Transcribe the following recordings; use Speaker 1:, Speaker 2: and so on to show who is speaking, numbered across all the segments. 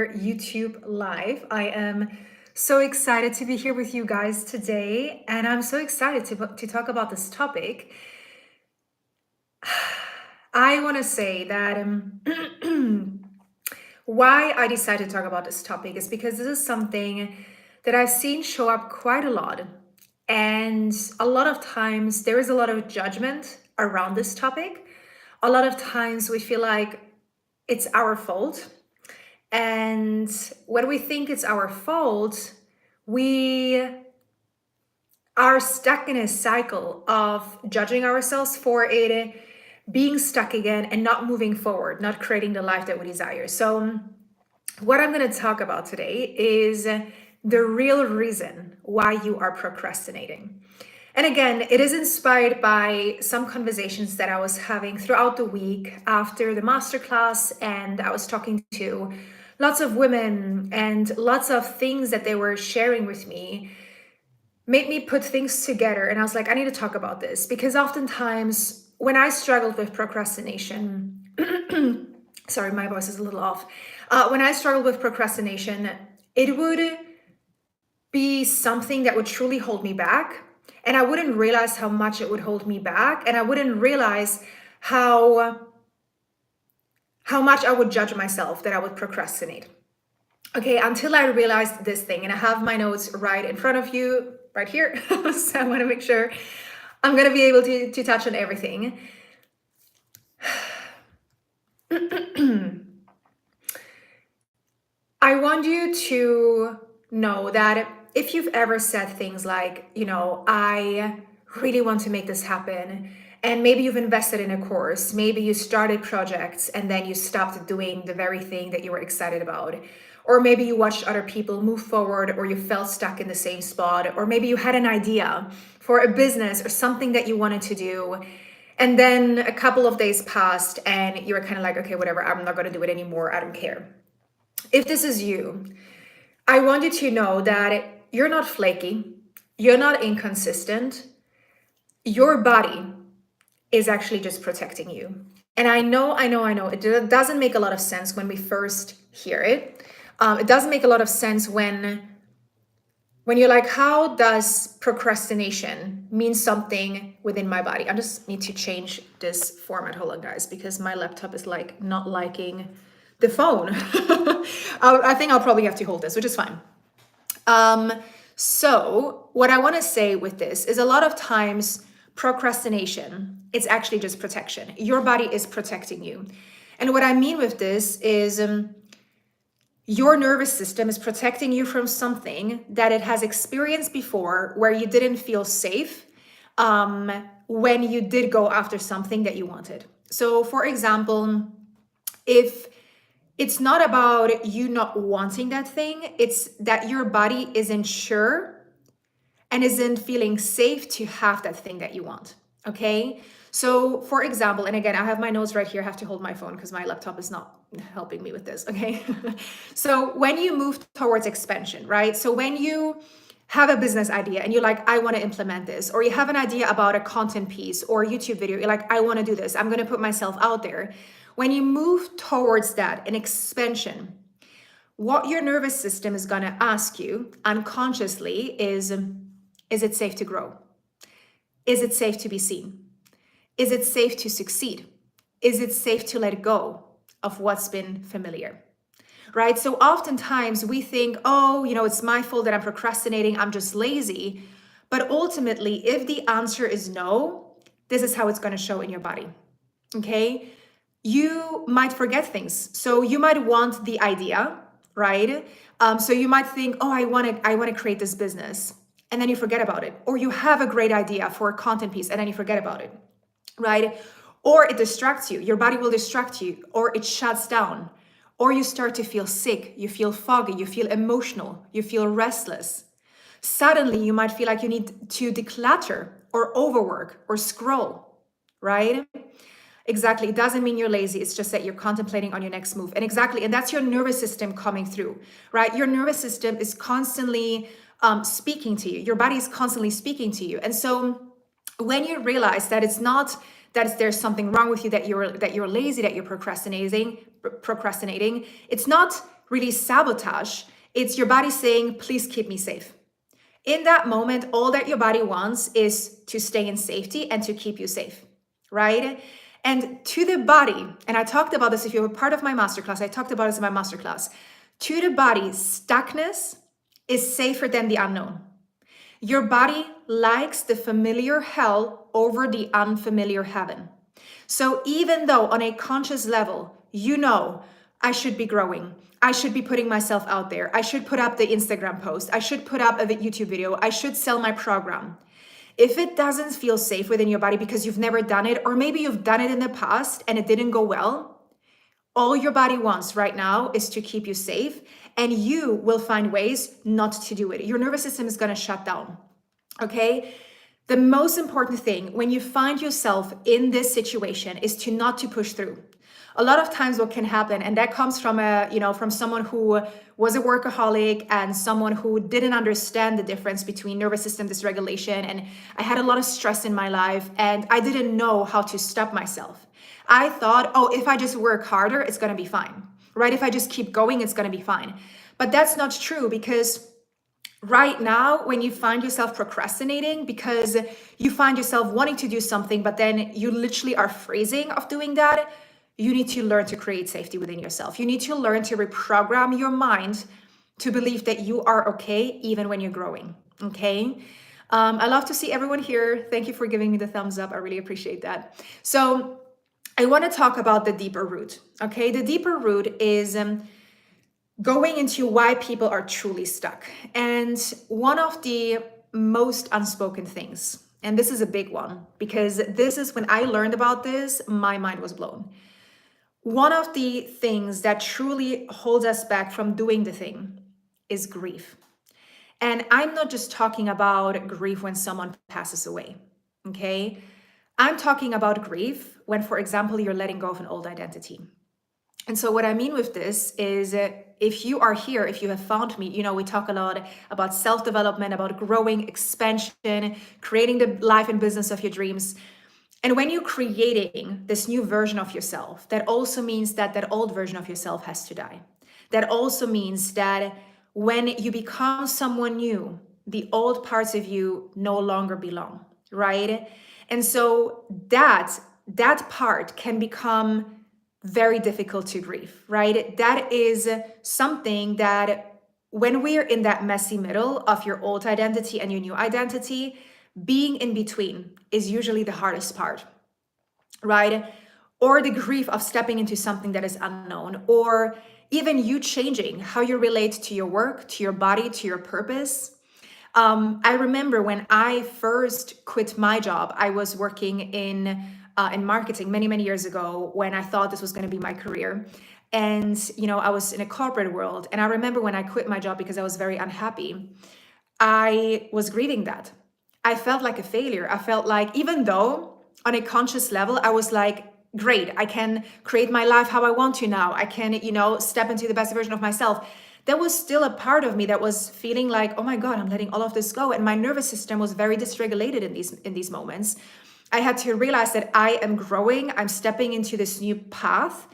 Speaker 1: YouTube live. I am so excited to be here with you guys today, and I'm so excited to talk about this topic. I want to say that why I decided to talk about this topic is because this is something that I've seen show up quite a lot. And a lot of times there is a lot of judgment around this topic. A lot of times we feel like it's our fault. And when we think it's our fault, we are stuck in a cycle of judging ourselves for it being stuck again and not moving forward, not creating the life that we desire. So, what I'm going to talk about today is the real reason why you are procrastinating. And again, it is inspired by some conversations that I was having throughout the week after the masterclass, and I was talking to lots of women, and lots of things that they were sharing with me made me put things together. And I was like, I need to talk about this because oftentimes when I struggled with procrastination, sorry, my voice is a little off. When I struggled with procrastination, it would be something that would truly hold me back. And I wouldn't realize how much it would hold me back. And I wouldn't realize how much I would judge myself that I would procrastinate. Okay, until I realized this thing, and I have my notes right in front of you, right here. So I want to make sure I'm going to be able to touch on everything. I want you to know that if you've ever said things like, I really want to make this happen, and maybe you've invested in a course, maybe you started projects and then you stopped doing the very thing that you were excited about, or maybe you watched other people move forward, or you felt stuck in the same spot, or maybe you had an idea for a business or something that you wanted to do, and then a couple of days passed and you were kind of like, okay, whatever, I'm not going to do it anymore, I don't care. If this is you, I want you to know that you're not flaky, you're not inconsistent, your body is actually just protecting you. And I know, it doesn't make a lot of sense when we first hear it. It doesn't make a lot of sense when you're like, how does procrastination mean something within my body? I just need to change this format. Hold on, guys, because my laptop is like not liking the phone. I think I'll probably have to hold this, which is fine. So what I want to say with this is a lot of times procrastination, it's actually just protection. Your body is protecting you. And what I mean with this is your nervous system is protecting you from something that it has experienced before where you didn't feel safe when you did go after something that you wanted. So for example, if it's not about you not wanting that thing, it's that your body isn't sure and isn't feeling safe to have that thing that you want, okay? So for example, and again, I have my notes right here. I have to hold my phone because my laptop is not helping me with this, okay? So when you move towards expansion, right? So when you have a business idea and you're like, I want to implement this, or you have an idea about a content piece or YouTube video, you're like, I want to do this, I'm going to put myself out there. When you move towards that, an expansion, what your nervous system is going to ask you unconsciously is it safe to grow? Is it safe to be seen? Is it safe to succeed? Is it safe to let go of what's been familiar? Right? So oftentimes we think, oh, it's my fault that I'm procrastinating, I'm just lazy. But ultimately, if the answer is no, this is how it's going to show in your body. Okay? You might forget things. So you might want the idea, right? So you might think, oh, I want to create this business. And then you forget about it. Or you have a great idea for a content piece and then you forget about it, right? Or it distracts you. Your body will distract you, or it shuts down, or you start to feel sick, you feel foggy, you feel emotional, you feel restless. Suddenly you might feel like you need to declutter or overwork or scroll, right? Exactly. It doesn't mean you're lazy. It's just that you're contemplating on your next move. And that's your nervous system coming through, right? Your nervous system is constantly speaking to you. Your body is constantly speaking to you. And so when you realize that it's not that there's something wrong with you, that you're lazy, that you're procrastinating, it's not really sabotage, it's your body saying, please keep me safe. In that moment, all that your body wants is to stay in safety and to keep you safe, right? And to the body, and I talked about this if you were part of my masterclass, I talked about this in my masterclass. To the body, stuckness is safer than the unknown. Your body likes the familiar hell over the unfamiliar heaven. So even though on a conscious level, you know, I should be growing, I should be putting myself out there, I should put up the Instagram post, I should put up a YouTube video, I should sell my program. If it doesn't feel safe within your body because you've never done it, or maybe you've done it in the past and it didn't go well, all your body wants right now is to keep you safe, and you will find ways not to do it. Your nervous system is going to shut down. Okay? The most important thing when you find yourself in this situation is to not to push through. A lot of times what can happen, and that comes from from someone who was a workaholic and someone who didn't understand the difference between nervous system dysregulation, and I had a lot of stress in my life and I didn't know how to stop myself. I thought, oh, if I just work harder, it's going to be fine, right? If I just keep going, it's going to be fine. But that's not true, because right now, when you find yourself procrastinating because you find yourself wanting to do something, but then you literally are freezing of doing that, you need to learn to create safety within yourself. You need to learn to reprogram your mind to believe that you are okay even when you're growing, okay? I love to see everyone here. Thank you for giving me the thumbs up. I really appreciate that. So I want to talk about the deeper root, okay? The deeper root is going into why people are truly stuck. And one of the most unspoken things, and this is a big one, because this is when I learned about this, my mind was blown. One of the things that truly holds us back from doing the thing is grief. And I'm not just talking about grief when someone passes away, okay? I'm talking about grief when, for example, you're letting go of an old identity. And so what I mean with this is if you are here, if you have found me, we talk a lot about self-development, about growing, expansion, creating the life and business of your dreams. And when you're creating this new version of yourself, that also means that that old version of yourself has to die. That also means that when you become someone new, the old parts of you no longer belong, right? And so that part can become very difficult to grieve, right? That is something that when we're in that messy middle of your old identity and your new identity, being in between is usually the hardest part, right? Or the grief of stepping into something that is unknown, or even you changing how you relate to your work, to your body, to your purpose. I remember when I first quit my job, I was working in marketing many years ago, when I thought this was going to be my career. And, I was in a corporate world. And I remember when I quit my job because I was very unhappy, I was grieving that. I felt like a failure. I felt like, even though on a conscious level, I was like, great, I can create my life how I want to now. I can, step into the best version of myself. There was still a part of me that was feeling like, oh my God, I'm letting all of this go. And my nervous system was very dysregulated in these moments. I had to realize that I am growing. I'm stepping into this new path.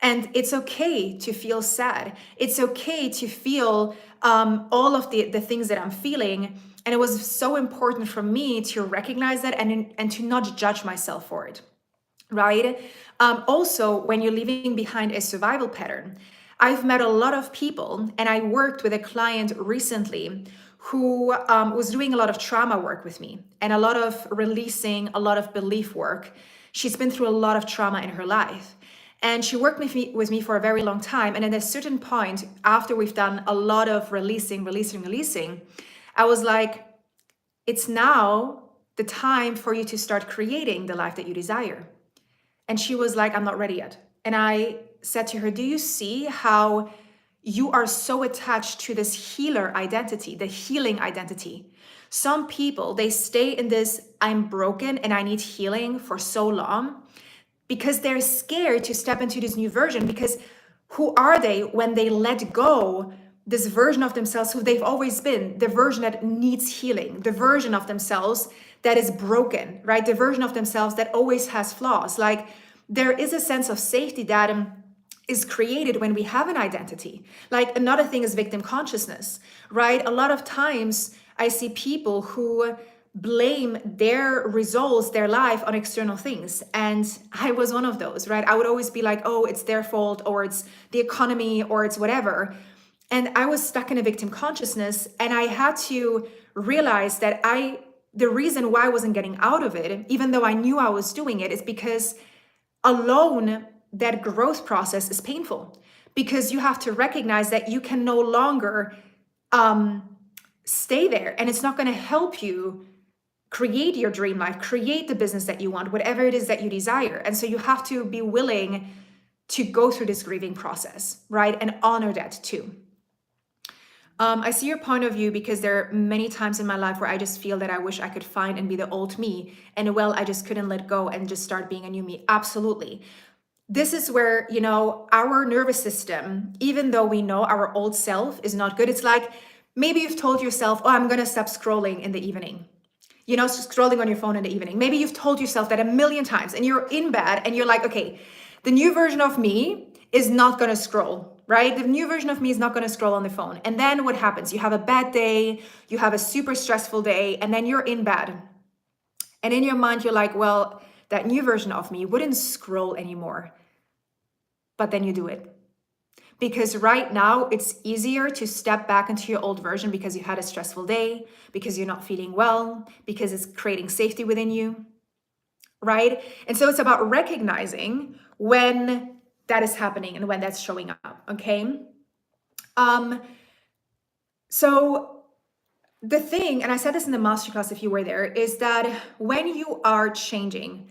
Speaker 1: And it's okay to feel sad. It's okay to feel all of the things that I'm feeling. And it was so important for me to recognize that and to not judge myself for it, right? Also, when you're leaving behind a survival pattern, I've met a lot of people, and I worked with a client recently who was doing a lot of trauma work with me and a lot of releasing, a lot of belief work. She's been through a lot of trauma in her life. And she worked with me for a very long time. And at a certain point, after we've done a lot of releasing, I was like, it's now the time for you to start creating the life that you desire. And she was like, I'm not ready yet. And I said to her, do you see how you are so attached to this healer identity, the healing identity? Some people, they stay in this, I'm broken and I need healing for so long, because they're scared to step into this new version. Because who are they when they let go this version of themselves who they've always been, the version that needs healing, the version of themselves that is broken, right? The version of themselves that always has flaws. Like, there is a sense of safety that is created when we have an identity. Like another thing is victim consciousness, right? A lot of times I see people who blame their results, their life on external things. And I was one of those, right? I would always be like, oh, it's their fault, or it's the economy, or it's whatever. And I was stuck in a victim consciousness, and I had to realize that the reason why I wasn't getting out of it, even though I knew I was doing it, is because alone, that growth process is painful, because you have to recognize that you can no longer stay there, and it's not going to help you create your dream life, create the business that you want, whatever it is that you desire. And so you have to be willing to go through this grieving process, right? And honor that too. I see your point of view, because there are many times in my life where I just feel that I wish I could find and be the old me. And well, I just couldn't let go and just start being a new me. Absolutely. This is where, our nervous system, even though we know our old self is not good, it's like maybe you've told yourself, oh, I'm going to stop scrolling in the evening. Scrolling on your phone in the evening. Maybe you've told yourself that a million times, and you're in bed and you're like, okay, the new version of me is not going to scroll, right? The new version of me is not going to scroll on the phone. And then what happens? You have a bad day, you have a super stressful day, and then you're in bed. And in your mind, you're like, well, that new version of me wouldn't scroll anymore. But then you do it. Because right now it's easier to step back into your old version because you had a stressful day, because you're not feeling well, because it's creating safety within you, right? And so it's about recognizing when that is happening and when that's showing up, okay? So the thing, and I said this in the masterclass if you were there, is that when you are changing,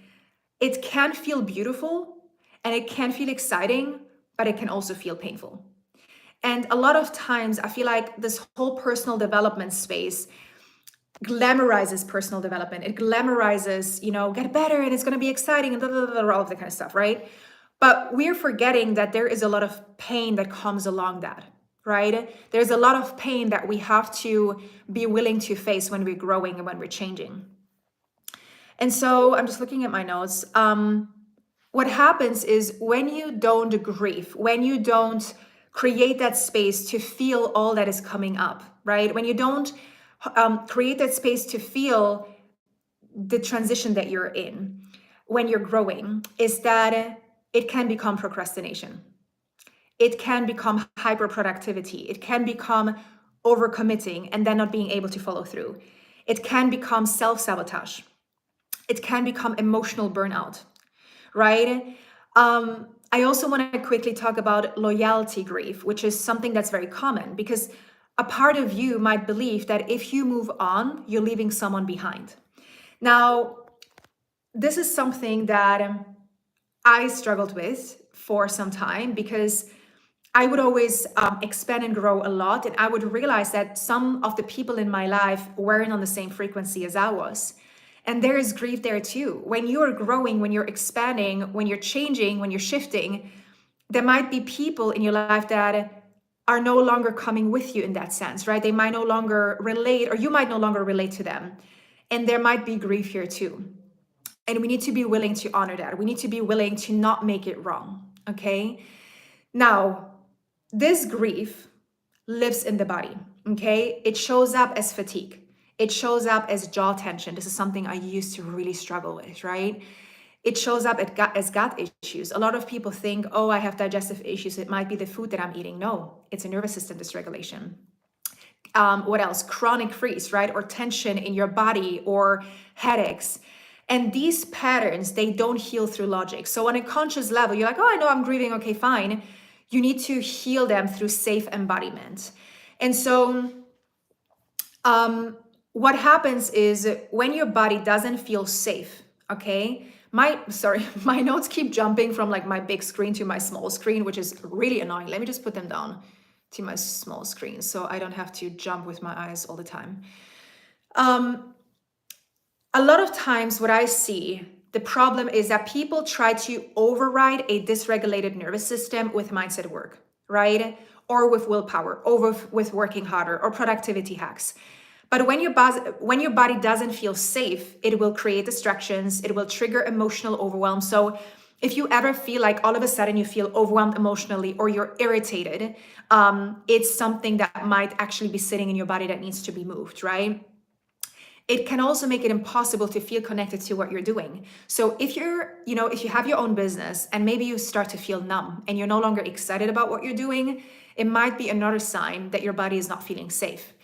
Speaker 1: it can feel beautiful and it can feel exciting, but it can also feel painful. And a lot of times I feel like this whole personal development space glamorizes personal development. It glamorizes, get better and it's going to be exciting and all of that kind of stuff, right? But we're forgetting that there is a lot of pain that comes along that, right? There's a lot of pain that we have to be willing to face when we're growing and when we're changing. And so I'm just looking at my notes. What happens is when you don't grieve, when you don't create that space to feel all that is coming up, right? When you don't create that space to feel the transition that you're in, when you're growing, is that it can become procrastination. It can become hyperproductivity. It can become overcommitting and then not being able to follow through. It can become self-sabotage. It can become emotional burnout. Right? I also want to quickly talk about loyalty grief, which is something that's very common, because a part of you might believe that if you move on, you're leaving someone behind. Now, this is something that I struggled with for some time, because I would always expand and grow a lot, and I would realize that some of the people in my life weren't on the same frequency as I was. And there is grief there too. When you are growing, when you're expanding, when you're changing, when you're shifting, there might be people in your life that are no longer coming with you in that sense, right? They might no longer relate, or you might no longer relate to them. And there might be grief here too. And we need to be willing to honor that. We need to be willing to not make it wrong, okay? Now, this grief lives in the body, okay? It shows up as fatigue. It shows up as jaw tension. This is something I used to really struggle with, right? It shows up as gut issues. A lot of people think, oh, I have digestive issues. It might be the food that I'm eating. No, it's a nervous system dysregulation. What else? Chronic freeze, right? Or tension in your body, or headaches. And these patterns, they don't heal through logic. So on a conscious level, you're like, oh, I know I'm grieving. Okay, fine. You need to heal them through safe embodiment. And so, what happens is when your body doesn't feel safe, okay? My notes keep jumping from like my big screen to my small screen, which is really annoying. Let me just put them down to my small screen so I don't have to jump with my eyes all the time. A lot of times what I see, the problem is that people try to override a dysregulated nervous system with mindset work, right? Or with willpower, or with working harder, or productivity hacks. But when your body doesn't feel safe, it will create distractions. It will trigger emotional overwhelm. So If you ever feel like all of a sudden you feel overwhelmed emotionally or you're irritated, it's something that might actually be sitting in your body that needs to be moved, right? It can also make it impossible to feel connected to what you're doing. So if if you have your own business and maybe you start to feel numb and you're no longer excited about what you're doing, it might be another sign that your body is not feeling safe.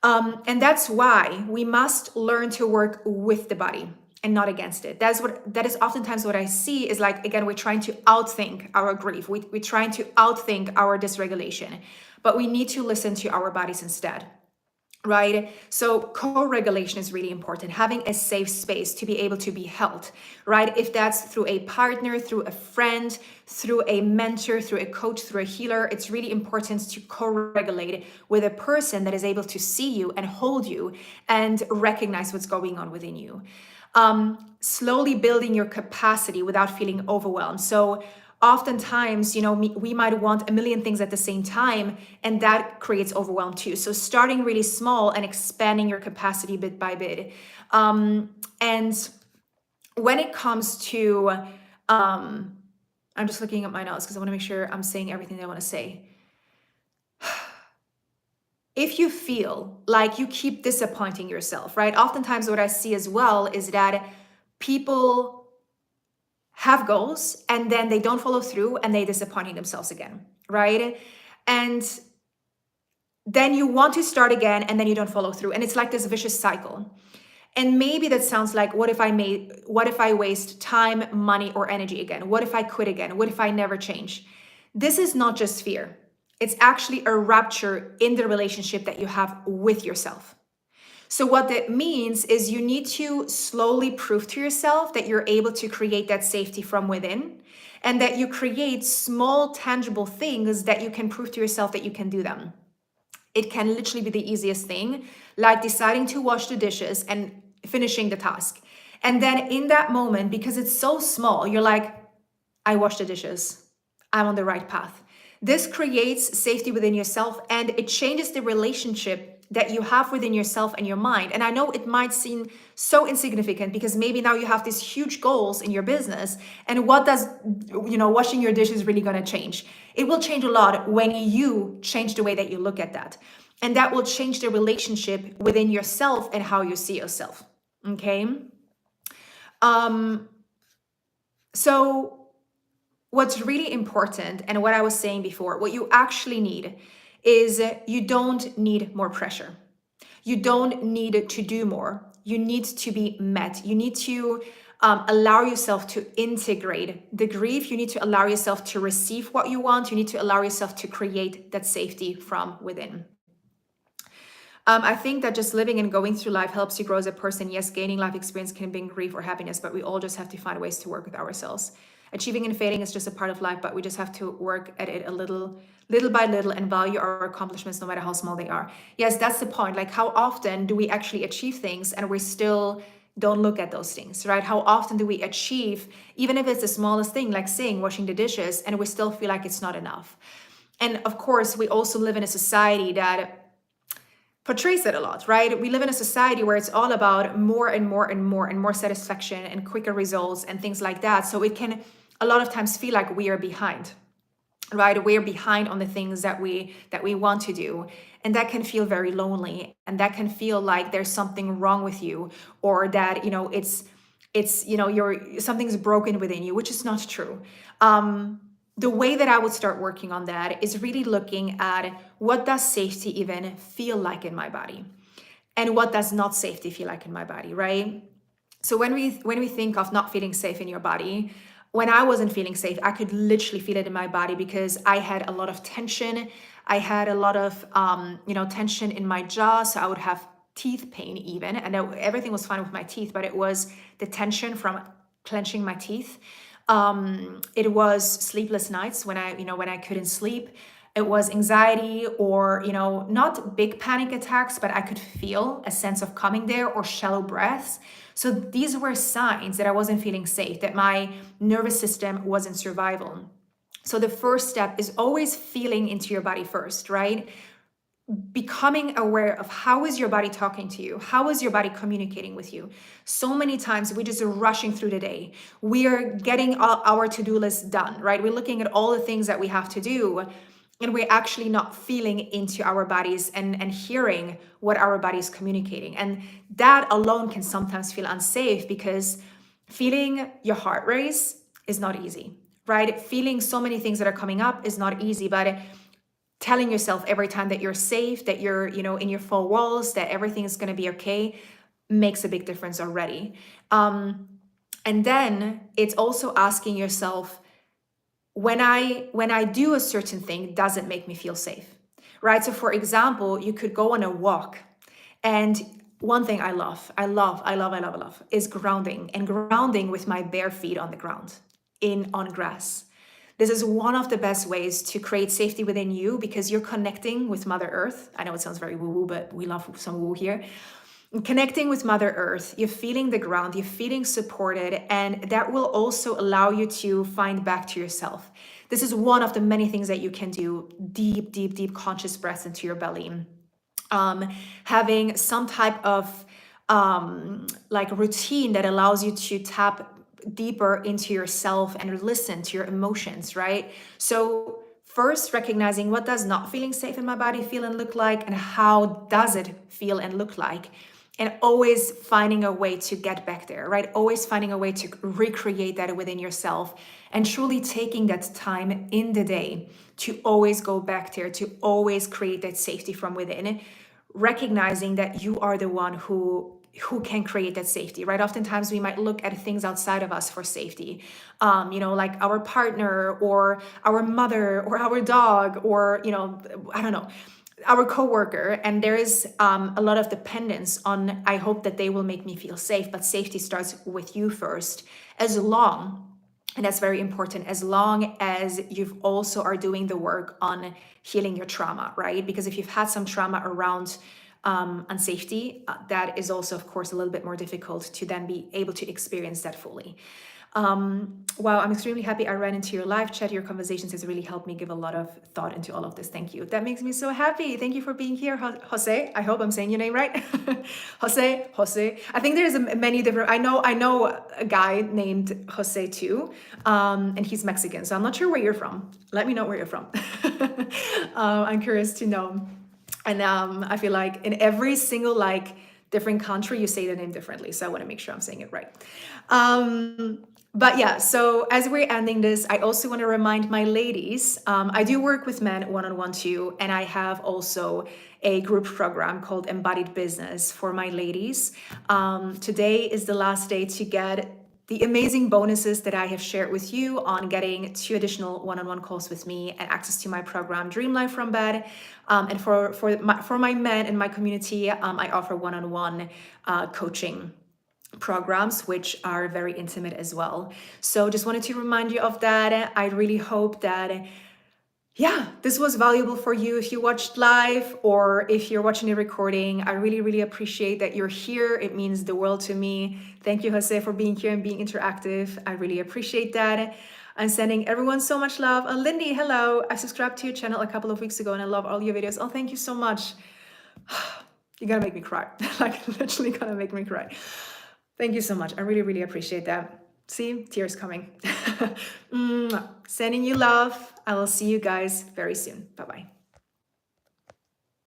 Speaker 1: And that's why we must learn to work with the body and not against it. That is oftentimes what I see is like, again, we're trying to outthink our grief. We're trying to outthink our dysregulation, but we need to listen to our bodies instead. Right? So co-regulation is really important, having a safe space to be able to be held, right? If that's through a partner, through a friend, through a mentor, through a coach, through a healer, it's really important to co-regulate with a person that is able to see you and hold you and recognize what's going on within you. Slowly building your capacity without feeling overwhelmed. So oftentimes, we might want a million things at the same time, and that creates overwhelm too. So starting really small and expanding your capacity bit by bit. And when it comes to, I'm just looking at my notes because I want to make sure I'm saying everything that I want to say. If you feel like you keep disappointing yourself, right? Oftentimes what I see as well is that people have goals and then they don't follow through and they're disappointing themselves again, right? And then you want to start again and then you don't follow through. And it's like this vicious cycle. And maybe that sounds like, what if I waste time, money, or energy again? What if I quit again? What if I never change? This is not just fear. It's actually a rupture in the relationship that you have with yourself. So what that means is you need to slowly prove to yourself that you're able to create that safety from within, and that you create small, tangible things that you can prove to yourself that you can do them. It can literally be the easiest thing, like deciding to wash the dishes and finishing the task. And then in that moment, because it's so small, you're like, I washed the dishes. I'm on the right path. This creates safety within yourself, and it changes the relationship that you have within yourself and your mind. And I know it might seem so insignificant because maybe now you have these huge goals in your business, and what does washing your dishes really going to change? It will change a lot when you change the way that you look at that, and that will change the relationship within yourself and how you see yourself. Okay. So what's really important, and what I was saying before, what you actually need is you don't need more pressure. You don't need to do more. You need to be met. You need to allow yourself to integrate the grief. You need to allow yourself to receive what you want. You need to allow yourself to create that safety from within. I think that just living and going through life helps you grow as a person. Yes, gaining life experience can bring grief or happiness, but we all just have to find ways to work with ourselves. Achieving and failing is just a part of life, but we just have to work at it a little by little, and value our accomplishments no matter how small they are. Yes, that's the point. Like, how often do we actually achieve things and we still don't look at those things, right? How often do we achieve, even if it's the smallest thing, like saying washing the dishes, and we still feel like it's not enough? And of course, we also live in a society that portrays it a lot, right? We live in a society where it's all about more and more and more and more satisfaction and quicker results and things like that. So it can a lot of times feel like we are behind, right? We're behind on the things that we want to do. And that can feel very lonely. And that can feel like there's something wrong with you, or that, something's broken within you, which is not true. The way that I would start working on that is really looking at, what does safety even feel like in my body? And what does not safety feel like in my body, right? So when we think of not feeling safe in your body, when I wasn't feeling safe, I could literally feel it in my body because I had a lot of tension. I had a lot of, tension in my jaw. So I would have teeth pain even, and everything was fine with my teeth, but it was the tension from clenching my teeth. It was sleepless nights when I couldn't sleep. It was anxiety, or, not big panic attacks, but I could feel a sense of coming there, or shallow breaths. So these were signs that I wasn't feeling safe, that my nervous system was in survival. So the first step is always feeling into your body first, right? becoming aware of how is your body talking to you, how is your body communicating with you. So many times we're just rushing through the day, we are getting our to-do list done, right? We're looking at all the things that we have to do, and we're actually not feeling into our bodies and hearing what our body is communicating. And that alone can sometimes feel unsafe, because feeling your heart race is not easy, right? Feeling so many things that are coming up is not easy, but telling yourself every time that you're safe, that you're, in your four walls, that everything is going to be okay, makes a big difference already. And then it's also asking yourself, when I do a certain thing, does it make me feel safe, right? So for example, you could go on a walk, and one thing I love is grounding, and grounding with my bare feet on the ground, on grass. This is one of the best ways to create safety within you, because you're connecting with Mother Earth. I know it sounds very woo-woo, but we love some woo here. Connecting with Mother Earth, you're feeling the ground, you're feeling supported, and that will also allow you to find back to yourself. This is one of the many things that you can do. Deep, deep, deep conscious breaths into your belly. Having some type of like routine that allows you to tap deeper into yourself and listen to your emotions, right? So first, recognizing what does not feeling safe in my body feel and look like, and how does it feel and look like, and always finding a way to get back there, right? Always finding a way to recreate that within yourself, and truly taking that time in the day to always go back there, to always create that safety from within, recognizing that you are the one who can create that safety, right? Oftentimes we might look at things outside of us for safety, like our partner or our mother or our dog, or, I don't know, our coworker, and there is a lot of dependence on, I hope that they will make me feel safe, but safety starts with you first. And that's very important, as long as you've also are doing the work on healing your trauma, right? Because if you've had some trauma around unsafety, that is also, of course, a little bit more difficult to then be able to experience that fully. Wow, I'm extremely happy I ran into your live chat. Your conversations has really helped me give a lot of thought into all of this. Thank you. That makes me so happy. Thank you for being here, Jose. I hope I'm saying your name right. Jose. I think there's many different, I know a guy named Jose too, and he's Mexican. So I'm not sure where you're from. Let me know where you're from. I'm curious to know. And I feel like in every single different country, you say the name differently. So I want to make sure I'm saying it right. But yeah, so as we're ending this, I also want to remind my ladies, I do work with men one-on-one too, and I have also a group program called Embodied Business for my ladies. Today is the last day to get the amazing bonuses that I have shared with you on getting 2 additional one-on-one calls with me and access to my program, Dream Life from Bed. And for my men in my community, I offer one-on-one coaching programs, which are very intimate as well. So just wanted to remind you of that. I really hope that this was valuable for you if you watched live or if you're watching the recording. I really, really appreciate that you're here. It means the world to me. Thank you, Jose, for being here and being interactive. I really appreciate that. I'm sending everyone so much love. Lindy, hello. I subscribed to your channel a couple of weeks ago and I love all your videos. Oh, thank you so much. You're gonna make me cry. Literally gonna make me cry. Thank you so much. I really, really appreciate that. See, tears coming. Sending you love. I will see you guys very soon. Bye-bye.